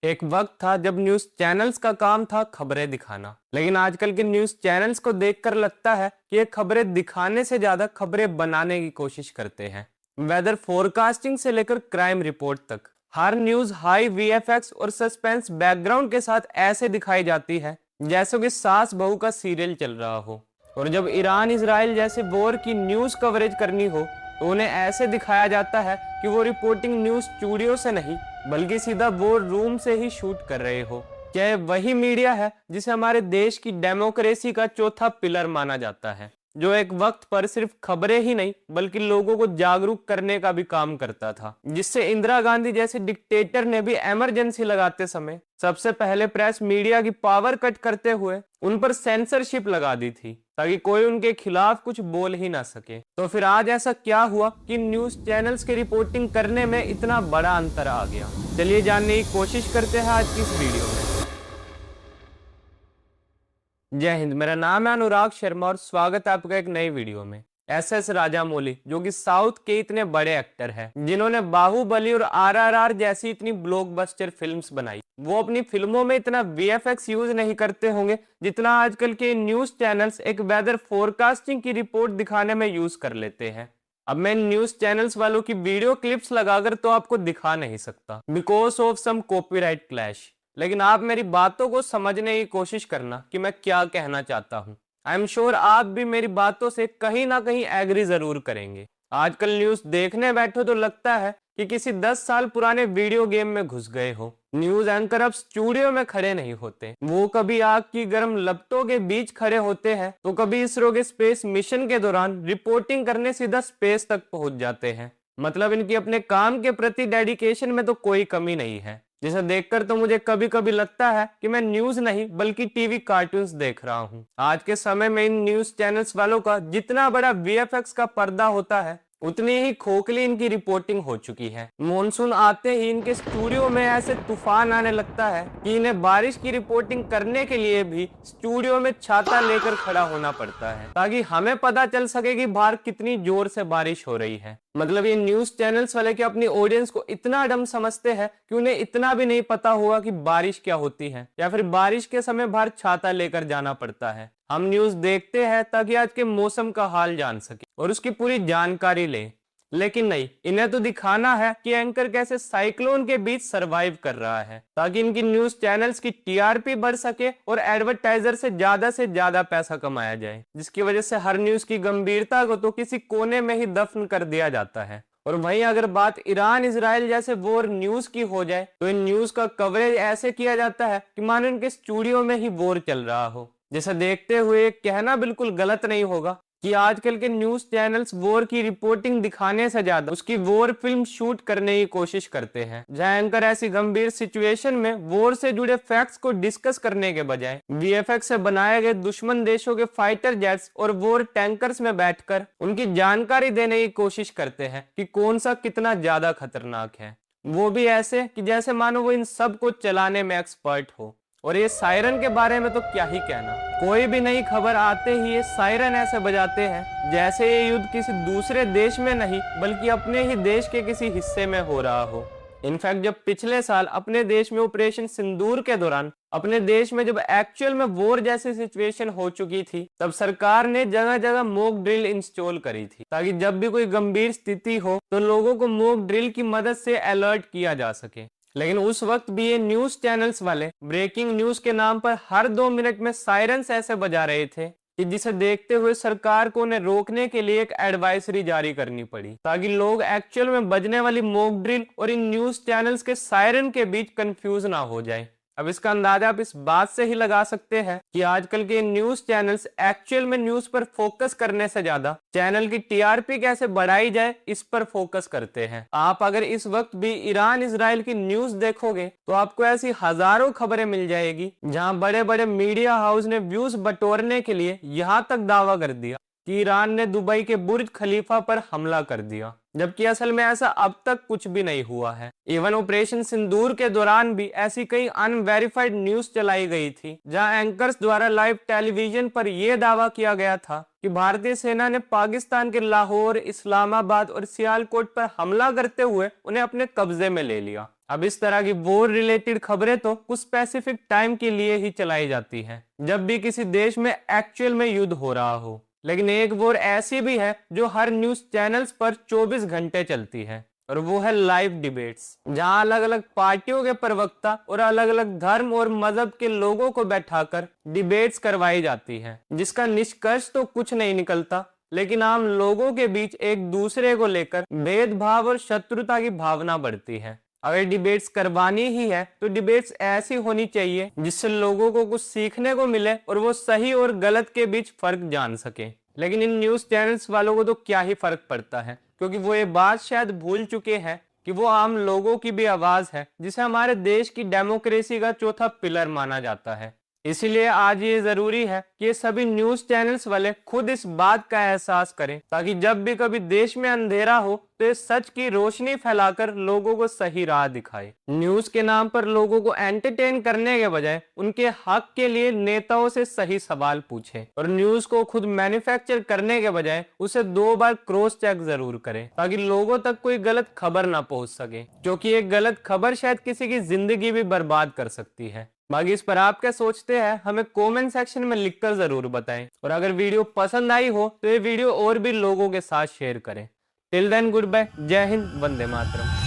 एक वक्त था जब न्यूज चैनल्स का काम था खबरें दिखाना, लेकिन आजकल के न्यूज चैनल्स को देखकर लगता है कि ये खबरें दिखाने से ज्यादा खबरें बनाने की कोशिश करते हैं। वेदर फोरकास्टिंग से लेकर क्राइम रिपोर्ट तक हर न्यूज हाई वीएफएक्स और सस्पेंस बैकग्राउंड के साथ ऐसे दिखाई जाती है जैसे कि सास बहू का सीरियल चल रहा हो। और जब ईरान इजराइल जैसे वॉर की न्यूज कवरेज करनी हो तो उन्हें ऐसे दिखाया जाता है कि वो रिपोर्टिंग न्यूज स्टूडियो से नहीं बल्कि सीधा वो रूम से ही शूट कर रहे हो। क्या ये वही मीडिया है जिसे हमारे देश की डेमोक्रेसी का चौथा पिलर माना जाता है, जो एक वक्त पर सिर्फ खबरें ही नहीं बल्कि लोगों को जागरूक करने का भी काम करता था, जिससे इंदिरा गांधी जैसे डिक्टेटर ने भी इमरजेंसी लगाते समय सबसे पहले प्रेस मीडिया की पावर कट करते हुए उन पर सेंसरशिप लगा दी थी ताकि कोई उनके खिलाफ कुछ बोल ही ना सके। तो फिर आज ऐसा क्या हुआ कि न्यूज चैनल्स की रिपोर्टिंग करने में इतना बड़ा अंतर आ गया? चलिए जानने की कोशिश करते हैं आज की इस वीडियो में। जय हिंद, मेरा नाम है अनुराग शर्मा और स्वागत है आपका एक नई वीडियो में। एस राजामौली जो कि साउथ के इतने बड़े एक्टर हैं, जिन्होंने बाहुबली और आरआरआर जैसी इतनी ब्लॉकबस्टर फिल्म्स बनाई, वो अपनी फिल्मों में इतना वीएफएक्स यूज नहीं करते होंगे जितना आजकल के न्यूज चैनल्स एक वेदर फोरकास्टिंग की रिपोर्ट दिखाने में यूज कर लेते हैं। अब मैं न्यूज चैनल्स वालों की वीडियो क्लिप्स लगाकर तो आपको दिखा नहीं सकता because of some copyright clash, लेकिन आप मेरी बातों को समझने की कोशिश करना कि मैं क्या कहना चाहता हूं। आई एम श्योर आप भी मेरी बातों से कहीं ना कहीं एग्री जरूर करेंगे। आजकल न्यूज देखने बैठो तो लगता है कि किसी 10 साल पुराने वीडियो गेम में घुस गए हो। न्यूज एंकर अब स्टूडियो में खड़े नहीं होते, वो कभी आग की गर्म लपटों के बीच खड़े होते हैं तो कभी इसरो के स्पेस मिशन के दौरान रिपोर्टिंग करने सीधा स्पेस तक पहुंच जाते हैं। मतलब इनकी अपने काम के प्रति डेडिकेशन में तो कोई कमी नहीं है, जिसे देखकर तो मुझे कभी कभी लगता है कि मैं न्यूज नहीं बल्कि टीवी कार्टून्स देख रहा हूँ। आज के समय में इन न्यूज चैनल्स वालों का जितना बड़ा वीएफएक्स का पर्दा होता है उतनी ही खोखली इनकी रिपोर्टिंग हो चुकी है। मॉनसून आते ही इनके स्टूडियो में ऐसे तूफान आने लगता है कि इन्हें बारिश की रिपोर्टिंग करने के लिए भी स्टूडियो में छाता लेकर खड़ा होना पड़ता है ताकि हमें पता चल सके कि बाहर कितनी जोर से बारिश हो रही है। मतलब ये न्यूज चैनल्स वाले के अपनी ऑडियंस को इतना डम समझते हैं कि उन्हें इतना भी नहीं पता होगा कि बारिश क्या होती है या फिर बारिश के समय बाहर छाता लेकर जाना पड़ता है। हम न्यूज देखते हैं ताकि आज के मौसम का हाल जान सके और उसकी पूरी जानकारी लें, लेकिन नहीं, इन्हें तो दिखाना है कि एंकर कैसे साइक्लोन के बीच सरवाइव कर रहा है ताकि इनकी न्यूज चैनल्स की टीआरपी बढ़ सके और एडवर्टाइजर से ज्यादा पैसा कमाया जाए, जिसकी वजह से हर न्यूज की गंभीरता को तो किसी कोने में ही दफन कर दिया जाता है। और वहीं अगर बात ईरान इजराइल जैसे वॉर न्यूज की हो जाए तो इन न्यूज का कवरेज ऐसे किया जाता है कि मानो इनके स्टूडियो में ही वॉर चल रहा हो। जैसा देखते हुए कहना बिल्कुल गलत नहीं होगा कि आजकल के न्यूज चैनल्स वॉर की रिपोर्टिंग दिखाने से ज्यादा उसकी वॉर फिल्म शूट करने की कोशिश करते हैं, जहां एंकर ऐसी गंभीर सिचुएशन में वॉर से जुड़े फैक्ट्स को डिस्कस करने के बजाय वीएफएक्स से बनाए गए दुश्मन देशों के फाइटर जेट्स और वॉर टैंकर्स में बैठकर उनकी जानकारी देने की कोशिश करते हैं कि कौन सा कितना ज्यादा खतरनाक है, वो भी ऐसे कि जैसे मानो वो इन सब को चलाने में एक्सपर्ट हो। और ये सायरन के बारे में तो क्या ही कहना, कोई भी नई खबर आते ही ये सायरन ऐसे बजाते हैं जैसे ये युद्ध किसी दूसरे देश में नहीं बल्कि अपने ही देश के किसी हिस्से में हो रहा हो। इनफैक्ट जब पिछले साल अपने देश में ऑपरेशन सिंदूर के दौरान अपने देश में जब एक्चुअल में वॉर जैसी सिचुएशन हो चुकी थी, तब सरकार ने जगह जगह मॉक ड्रिल इंस्टॉल करी थी ताकि जब भी कोई गंभीर स्थिति हो तो लोगों को मॉक ड्रिल की मदद से अलर्ट किया जा सके। लेकिन उस वक्त भी ये न्यूज चैनल्स वाले ब्रेकिंग न्यूज के नाम पर हर 2 मिनट में सायरन्स ऐसे बजा रहे थे कि जिसे देखते हुए सरकार को उन्हें रोकने के लिए एक एडवाइजरी जारी करनी पड़ी ताकि लोग एक्चुअल में बजने वाली मॉक ड्रिल और इन न्यूज चैनल्स के सायरन के बीच कंफ्यूज ना हो जाए। अब इसका अंदाजा आप इस बात से ही लगा सकते हैं कि आजकल के न्यूज चैनल्स एक्चुअल में न्यूज पर फोकस करने से ज्यादा चैनल की टीआरपी कैसे बढ़ाई जाए इस पर फोकस करते हैं। आप अगर इस वक्त भी ईरान इजराइल की न्यूज देखोगे तो आपको ऐसी हजारों खबरें मिल जाएगी जहां बड़े बड़े मीडिया हाउस ने व्यूज बटोरने के लिए यहां तक दावा कर दिया कि ईरान ने दुबई के बुर्ज खलीफा पर हमला कर दिया, जबकि असल में ऐसा अब तक कुछ भी नहीं हुआ है। इवन ऑपरेशन सिंदूर के दौरान भी ऐसी कई अनवेरिफाइड न्यूज चलाई गई थी, जहां एंकर्स द्वारा लाइव टेलीविजन पर यह दावा किया गया था कि भारतीय सेना ने पाकिस्तान के लाहौर, इस्लामाबाद और सियालकोट पर हमला करते हुए उन्हें अपने कब्जे में ले लिया। अब इस तरह की वॉर रिलेटेड खबरें तो कुछ स्पेसिफिक टाइम के लिए ही चलाई जाती हैं, जब भी किसी देश में एक्चुअल में युद्ध हो रहा हो। लेकिन एक वॉर ऐसी भी है जो हर न्यूज चैनल्स पर 24 घंटे चलती है, और वो है लाइव डिबेट्स, जहां अलग अलग पार्टियों के प्रवक्ता और अलग अलग धर्म और मजहब के लोगों को बैठाकर डिबेट्स करवाई जाती है, जिसका निष्कर्ष तो कुछ नहीं निकलता, लेकिन आम लोगों के बीच एक दूसरे को लेकर भेदभाव और शत्रुता की भावना बढ़ती है। अगर डिबेट्स करवानी ही है तो डिबेट्स ऐसी होनी चाहिए जिससे लोगों को कुछ सीखने को मिले और वो सही और गलत के बीच फर्क जान सके। लेकिन इन न्यूज चैनल्स वालों को तो क्या ही फर्क पड़ता है, क्योंकि वो ये बात शायद भूल चुके हैं कि वो आम लोगों की भी आवाज है, जिसे हमारे देश की डेमोक्रेसी का चौथा पिलर माना जाता है। इसीलिए आज ये जरूरी है कि ये सभी न्यूज चैनल्स वाले खुद इस बात का एहसास करें, ताकि जब भी कभी देश में अंधेरा हो तो ये सच की रोशनी फैलाकर लोगों को सही राह दिखाए। न्यूज के नाम पर लोगों को एंटरटेन करने के बजाय उनके हक के लिए नेताओं से सही सवाल पूछे, और न्यूज को खुद मैन्युफैक्चर करने के बजाय उसे 2 बार क्रॉस चेक जरूर करें, ताकि लोगों तक कोई गलत खबर ना पहुंच सके, क्योंकि एक गलत खबर शायद किसी की जिंदगी भी बर्बाद कर सकती है। बाकी इस पर आप क्या सोचते हैं हमें कमेंट सेक्शन में लिखकर जरूर बताएं, और अगर वीडियो पसंद आई हो तो ये वीडियो और भी लोगों के साथ शेयर करें। टिल देन गुड बाय, जय हिंद, वंदे मातरम।